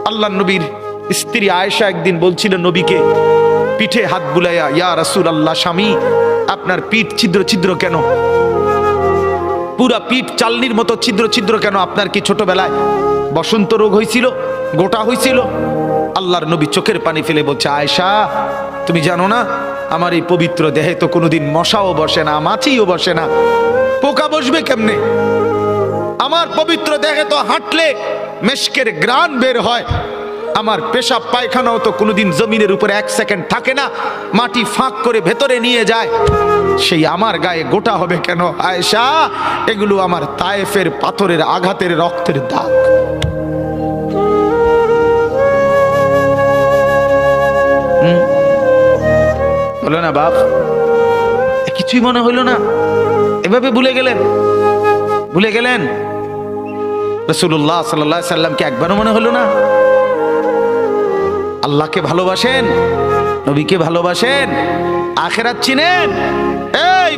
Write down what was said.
আল্লাহ নবীর স্ত্রী আয়েশা একদিন বলছিলেন নবীকে, পিঠে হাত বুলাইয়া, ইয়া রাসূলুল্লাহ, স্বামী আপনার পিঠ ছিদ্র ছিদ্র কেন? পুরা পিঠ চালনির মতো ছিদ্র ছিদ্র কেন? আপনার কি ছোটবেলায় বসন্ত রোগ হয়েছিল, গোটা হয়েছিল? আল্লাহর নবী চোখের পানি ফেলে বলছে, আয়েশা তুমি জানো না আমার এই পবিত্র দেহে তো কোনোদিন মশাও বসে না, মাছিও বসে না, পোকা বসবে কেমনে? আমার পবিত্র দেহে তো হাঁটলে মেশকের গ্রান বের হয়, আমার পেশাব পায়খানাও তো কোনোদিন জমিনের উপরে 1 সেকেন্ড থাকে না, মাটি ফাঁক করে ভেতরে নিয়ে যায়, সেই আমার গায়ে গোটা হবে কেন? আয়েশা এগুলো আমার তায়েফের পাথরের আঘাতের রক্তের দাগ। বলো না বাপ, কিছুই মনে হইল না? এভাবে ভুলে গেলেন, ভুলে গেলেন? রাসূলুল্লাহ সাল্লাল্লাহু আলাইহি সাল্লামকে একবারও মনে হলো না? আল্লাহকে ভালোবাসেন, নবীকে ভালোবাসেন, আখিরাত চিনেন? এই